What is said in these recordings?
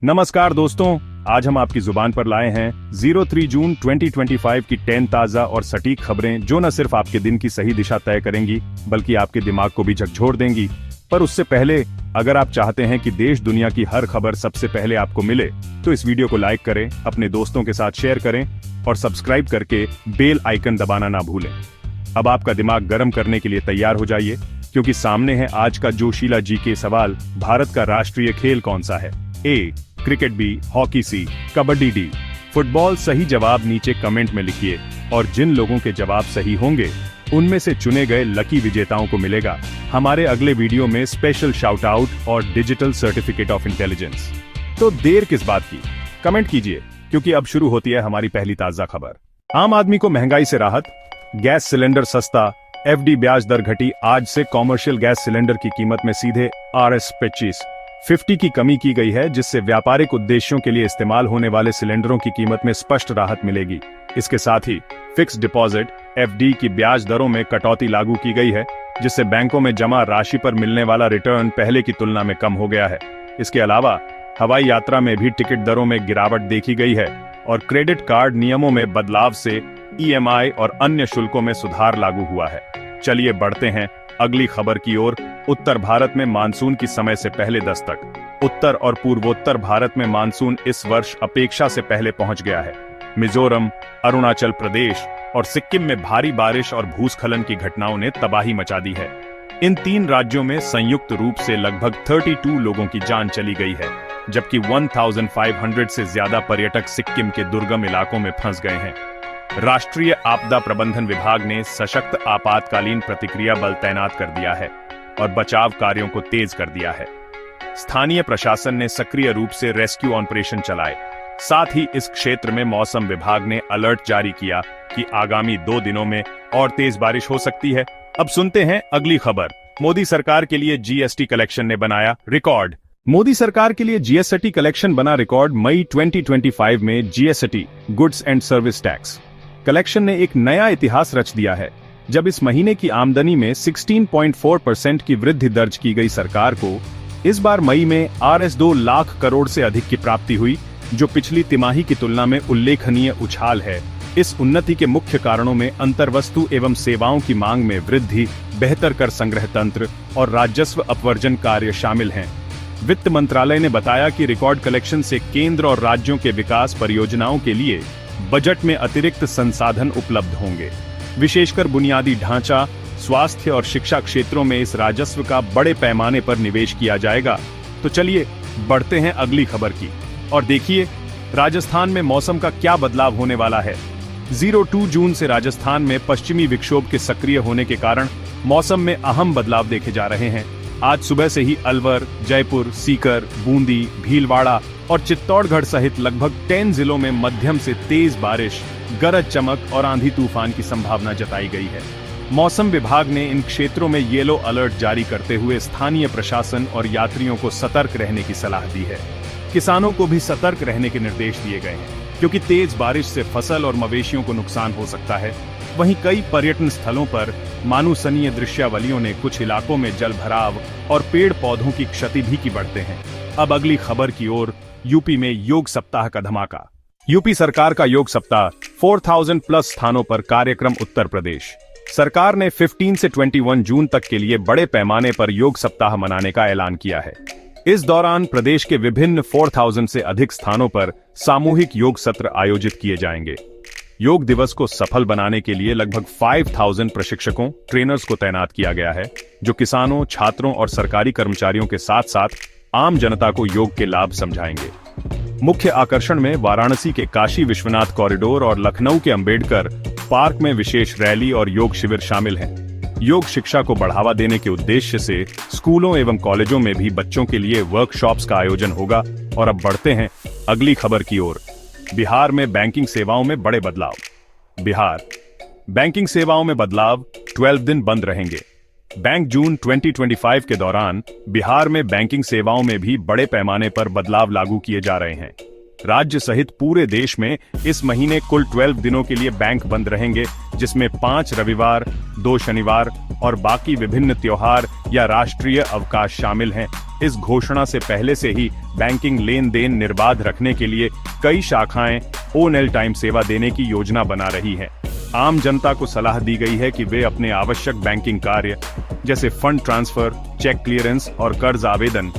नमस्कार दोस्तों, आज हम आपकी जुबान पर लाए हैं 03 जून 2025 की 10 ताज़ा और सटीक खबरें जो न सिर्फ आपके दिन की सही दिशा तय करेंगी बल्कि आपके दिमाग को भी झकझोर देंगी। पर उससे पहले अगर आप चाहते हैं कि देश दुनिया की हर खबर सबसे पहले आपको मिले तो इस वीडियो को लाइक करें, अपने दोस्तों के साथ शेयर करें और सब्सक्राइब करके बेल आइकन दबाना ना भूलें। अब आपका दिमाग गर्म करने के लिए तैयार हो जाइए, क्योंकि सामने है आज का जोशीला जीके सवाल। भारत का राष्ट्रीय खेल कौन सा है? ए क्रिकेट, बी हॉकी, सी कबड्डी, डी फुटबॉल। सही जवाब नीचे कमेंट में लिखिए और जिन लोगों के जवाब सही होंगे उनमें से चुने गए लकी विजेताओं को मिलेगा हमारे अगले वीडियो में स्पेशल शाउट आउट और डिजिटल सर्टिफिकेट ऑफ इंटेलिजेंस। तो देर किस बात की, कमेंट कीजिए, क्योंकि अब शुरू होती है हमारी पहली ताजा खबर। आम आदमी को महंगाई से राहत, गैस सिलेंडर सस्ता, एफडी ब्याज दर घटी। आज से कॉमर्शियल गैस सिलेंडर की कीमत में सीधे RS 50 की कमी की गई है, जिससे व्यापारिक उद्देश्यों के लिए इस्तेमाल होने वाले सिलेंडरों की कीमत में स्पष्ट राहत मिलेगी। इसके साथ ही फिक्स डिपॉजिट FD की ब्याज दरों में कटौती लागू की गई है, जिससे बैंकों में जमा राशि पर मिलने वाला रिटर्न पहले की तुलना में कम हो गया है। इसके अलावा हवाई यात्रा में भी टिकट दरों में गिरावट देखी गई है और क्रेडिट कार्ड नियमों में बदलाव से EMI और अन्य शुल्कों में सुधार लागू हुआ है। चलिए बढ़ते हैं अगली खबर की ओर। उत्तर भारत में मानसून की समय से पहले दस्तक। उत्तर और पूर्वोत्तर भारत में मानसून इस वर्ष अपेक्षा से पहले पहुंच गया है। मिजोरम, अरुणाचल प्रदेश और सिक्किम में भारी बारिश और भूस्खलन की घटनाओं ने तबाही मचा दी है। इन तीन राज्यों में संयुक्त रूप से लगभग 32 लोगों की जान चली गई है, जबकि 1500 से ज्यादा पर्यटक सिक्किम के दुर्गम इलाकों में फंस गए हैं। राष्ट्रीय आपदा प्रबंधन विभाग ने सशक्त आपातकालीन प्रतिक्रिया बल तैनात कर दिया है और बचाव कार्यों को तेज कर दिया है। स्थानीय प्रशासन ने सक्रिय रूप से रेस्क्यू ऑपरेशन चलाए। साथ ही इस क्षेत्र में मौसम विभाग ने अलर्ट जारी किया कि आगामी 2 दिनों में और तेज बारिश हो सकती है। अब सुनते हैं अगली खबर। मोदी सरकार के लिए GST कलेक्शन ने बनाया रिकॉर्ड। मोदी सरकार के लिए GST कलेक्शन बना रिकॉर्ड। मई 2025 में GST goods and service tax collection ने एक नया इतिहास रच दिया है, जब इस महीने की आमदनी में 16.4% की वृद्धि दर्ज की गई। सरकार को इस बार मई में RS 2 लाख करोड़ से अधिक की प्राप्ति हुई, जो पिछली तिमाही की तुलना में उल्लेखनीय उछाल है। इस उन्नति के मुख्य कारणों में अंतर्वस्तु एवं सेवाओं की मांग में वृद्धि, बेहतर कर संग्रह तंत्र और राजस्व अपवर्जन कार्य शामिल हैं। वित्त मंत्रालय ने बताया कि रिकॉर्ड कलेक्शन से केंद्र और राज्यों के विकास परियोजनाओं के लिए बजट में अतिरिक्त संसाधन उपलब्ध होंगे। विशेषकर बुनियादी ढांचा, स्वास्थ्य और शिक्षा क्षेत्रों में इस राजस्व का बड़े पैमाने पर निवेश किया जाएगा। तो चलिए बढ़ते हैं अगली खबर की और देखिए राजस्थान में मौसम का क्या बदलाव होने वाला है। 02 जून से राजस्थान में पश्चिमी विक्षोभ के सक्रिय होने के कारण मौसम में अहम बदलाव देखे जा रहे हैं। आज सुबह से ही अलवर, जयपुर, सीकर, बूंदी, भीलवाड़ा और चित्तौड़गढ़ सहित लगभग 10 जिलों में मध्यम से तेज बारिश, गरज चमक और आंधी तूफान की संभावना जताई गई है। मौसम विभाग ने इन क्षेत्रों में येलो अलर्ट जारी करते हुए स्थानीय प्रशासन और यात्रियों को सतर्क रहने की सलाह दी है। किसानों को भी सतर्क रहने के निर्देश दिए गए हैं, क्योंकि तेज बारिश से फसल और मवेशियों को नुकसान हो सकता है। वहीं कई पर्यटन स्थलों पर मानुसनीय दृश्यावलियों ने कुछ इलाकों में जलभराव और पेड़ पौधों की क्षति भी की बढ़ते हैं। अब अगली खबर की ओर। यूपी में योग सप्ताह का धमाका। यूपी सरकार का योग सप्ताह 4000 प्लस स्थानों पर कार्यक्रम। उत्तर प्रदेश सरकार ने 15 से 21 जून तक के लिए बड़े पैमाने पर योग सप्ताह मनाने का ऐलान किया है। इस दौरान प्रदेश के विभिन्न 4000 से अधिक स्थानों पर सामूहिक योग सत्र आयोजित किए जाएंगे। योग दिवस को सफल बनाने के लिए लगभग 5000 प्रशिक्षकों, ट्रेनर्स को तैनात किया गया है, जो किसानों, छात्रों और सरकारी कर्मचारियों के साथ साथ आम जनता को योग के लाभ समझाएंगे। मुख्य आकर्षण में वाराणसी के काशी विश्वनाथ कॉरिडोर और लखनऊ के अंबेडकर पार्क में विशेष रैली और योग शिविर शामिल हैं। योग शिक्षा को बढ़ावा देने के उद्देश्य से स्कूलों एवं कॉलेजों में भी बच्चों के लिए वर्कशॉप्स का आयोजन होगा। और अब बढ़ते हैं अगली खबर की ओर। बिहार में बैंकिंग सेवाओं में बड़े बदलाव। बिहार बैंकिंग सेवाओं में बदलाव। 12 दिन बंद रहेंगे। बैंक जून 2025 के दौरान बिहार में बैंकिंग सेवाओं में भी बड़े पैमाने पर बदलाव लागू किए जा रहे हैं। राज्य सहित पूरे देश में इस महीने कुल 12 दिनों के लिए बैंक बंद रहेंगे, जिसमें 5 रविवार, 2 शनिवार और बाकी विभिन्न त्योहार या राष्ट्रीय अवकाश शामिल हैं। इस घोषणा से पहले से ही बैंकिंग लेन देन निर्बाध रखने के लिए कई शाखाएं ONL टाइम सेवा देने की योजना बना रही हैं। आम जनता को सलाह दी गई है कि वे अपने आवश्यक बैंकिंग कार्य जैसे फंड ट्रांसफर, चेक क्लियरेंस और कर्ज आवेदन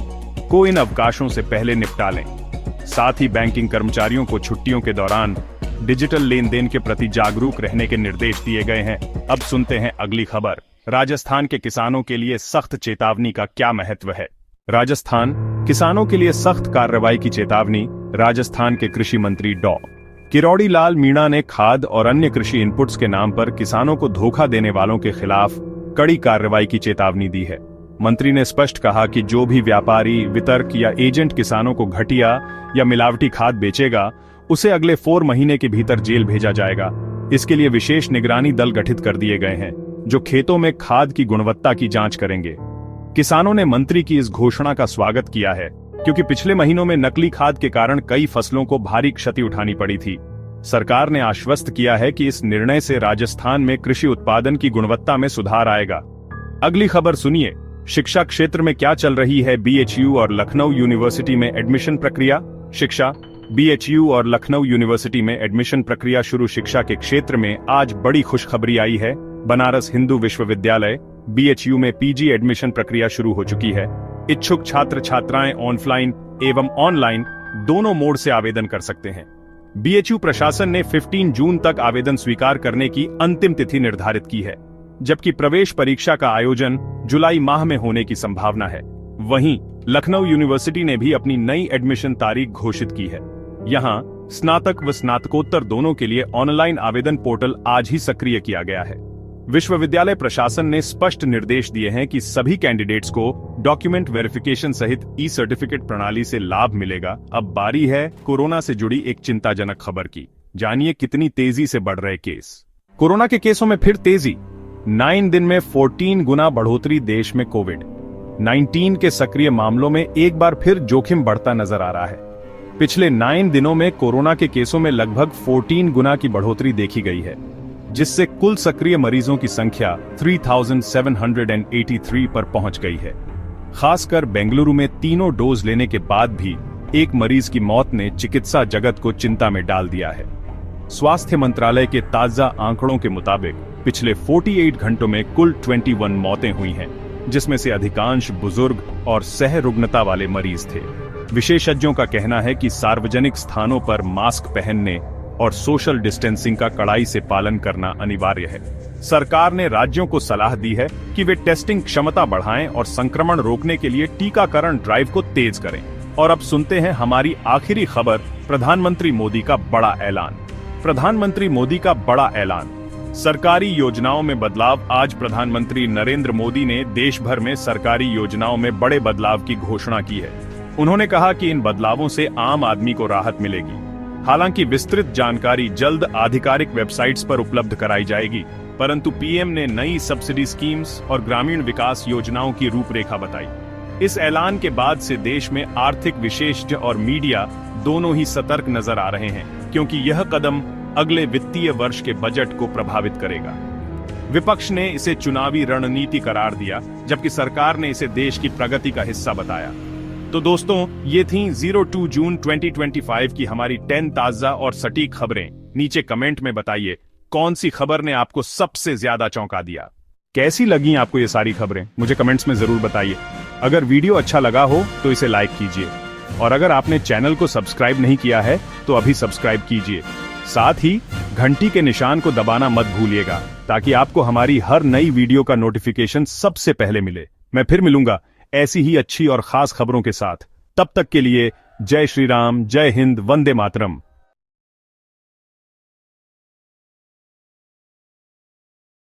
को इन अवकाशों से पहले निपटा लें। साथ ही बैंकिंग कर्मचारियों को छुट्टियों के दौरान डिजिटल लेन देन के प्रति जागरूक रहने के निर्देश दिए गए हैं। अब सुनते हैं अगली खबर। राजस्थान के किसानों के लिए सख्त चेतावनी का क्या महत्व है? राजस्थान किसानों के लिए सख्त कार्रवाई की चेतावनी। राजस्थान के कृषि मंत्री डॉ. किरोड़ी लाल मीणा ने खाद और अन्य कृषि इनपुट्स के नाम पर किसानों को धोखा देने वालों के खिलाफ कड़ी कार्रवाई की चेतावनी दी है। मंत्री ने स्पष्ट कहा कि जो भी व्यापारी, वितरक या एजेंट किसानों को घटिया या मिलावटी खाद बेचेगा, उसे अगले 4 महीने के भीतर जेल भेजा जाएगा। इसके लिए विशेष निगरानी दल गठित कर दिए गए हैं, जो खेतों में खाद की गुणवत्ता की जांच करेंगे। किसानों ने मंत्री की इस घोषणा का स्वागत किया है, क्योंकि पिछले महीनों में नकली खाद के कारण कई फसलों को भारी क्षति उठानी पड़ी थी। सरकार ने आश्वस्त किया है कि इस निर्णय से राजस्थान में कृषि उत्पादन की गुणवत्ता में सुधार आएगा। अगली खबर सुनिए। शिक्षा क्षेत्र में क्या चल रही है? BHU और लखनऊ यूनिवर्सिटी में एडमिशन प्रक्रिया। शिक्षा BHU और लखनऊ यूनिवर्सिटी में एडमिशन प्रक्रिया शुरू। शिक्षा के क्षेत्र में आज बड़ी खुशखबरी आई है। बनारस हिंदू विश्वविद्यालय BHU में PG एडमिशन प्रक्रिया शुरू हो चुकी है। इच्छुक छात्र छात्राएं ऑफलाइन एवं ऑनलाइन दोनों मोड से आवेदन कर सकते हैं। BHU प्रशासन ने 15 जून तक आवेदन स्वीकार करने की अंतिम तिथि निर्धारित की है, जबकि प्रवेश परीक्षा का आयोजन जुलाई माह में होने की संभावना है। वहीं लखनऊ यूनिवर्सिटी ने भी अपनी नई एडमिशन तारीख घोषित की है। यहां स्नातक व स्नातकोत्तर दोनों के लिए ऑनलाइन आवेदन पोर्टल आज ही सक्रिय किया गया है। विश्वविद्यालय प्रशासन ने स्पष्ट निर्देश दिए हैं कि सभी कैंडिडेट्स को डॉक्यूमेंट वेरिफिकेशन सहित ई-सर्टिफिकेट प्रणाली से लाभ मिलेगा। अब बारी है कोरोना से जुड़ी एक चिंताजनक खबर की। जानिए कितनी तेजी से बढ़ रहे केस। कोरोना के केसों में फिर तेजी। 9 दिन में 14 गुना बढ़ोतरी। देश में कोविड-19 के सक्रिय मामलों में एक बार फिर जोखिम बढ़ता नजर आ रहा है। पिछले 9 दिनों में कोरोना के केसों में लगभग 14 गुना की बढ़ोतरी देखी गई है, जिससे कुल सक्रिय मरीजों की संख्या 3783 पर पहुंच गई है। खासकर बेंगलुरु में तीनों डोज लेने के बाद भी एक मरीज की मौत ने चिकित्सा जगत को चिंता में डाल दिया है। स्वास्थ्य मंत्रालय के ताजा आंकड़ों के मुताबिक पिछले 48 घंटों में कुल 21 मौतें हुई हैं, जिसमें से अधिकांश बुजुर्ग और सहरुग्णता वाले मरीज थे। विशेषज्ञों का कहना है कि सार्वजनिक स्थानों पर मास्क पहनने और सोशल डिस्टेंसिंग का कड़ाई से पालन करना अनिवार्य है। सरकार ने राज्यों को सलाह दी है कि वे टेस्टिंग क्षमता बढ़ाएं और संक्रमण रोकने के लिए टीकाकरण ड्राइव को तेज करें। और अब सुनते हैं हमारी आखिरी खबर। प्रधानमंत्री मोदी का बड़ा ऐलान। प्रधानमंत्री मोदी का बड़ा ऐलान। सरकारी योजनाओं में बदलाव। आज प्रधानमंत्री नरेंद्र मोदी ने देश भर में सरकारी योजनाओं में बड़े बदलाव की घोषणा की है। उन्होंने कहा कि इन बदलावों से आम आदमी को राहत मिलेगी। हालांकि विस्तृत जानकारी जल्द आधिकारिक वेबसाइट्स पर उपलब्ध कराई जाएगी, परंतु पीएम ने नई सब्सिडी स्कीम्स और ग्रामीण विकास योजनाओं की रूपरेखा बताई। इस ऐलान के बाद से देश में आर्थिक विशेषज्ञ और मीडिया दोनों ही सतर्क नजर आ रहे हैं, क्योंकि यह कदम अगले वित्तीय वर्ष के बजट को प्रभावित करेगा। विपक्ष ने इसे चुनावी रणनीति करार दिया, जबकि सरकार ने इसे देश की प्रगति का हिस्सा बताया। तो दोस्तों, ये थी 02 जून 2025 की हमारी 10 ताजा और सटीक खबरें। नीचे कमेंट में बताइए कौन सी खबर ने आपको सबसे ज्यादा चौंका दिया। कैसी लगी आपको ये सारी खबरें, मुझे कमेंट्स में जरूर बताइए। अगर वीडियो अच्छा लगा हो तो इसे लाइक कीजिए, और अगर आपने चैनल को सब्सक्राइब नहीं किया है तो अभी सब्सक्राइब कीजिए। साथ ही घंटी के निशान को दबाना मत भूलिएगा, ताकि आपको हमारी हर नई वीडियो का नोटिफिकेशन सबसे पहले मिले। मैं फिर मिलूंगा ऐसी ही अच्छी और खास खबरों के साथ। तब तक के लिए जय श्री राम, जय हिंद, वंदे मातरम।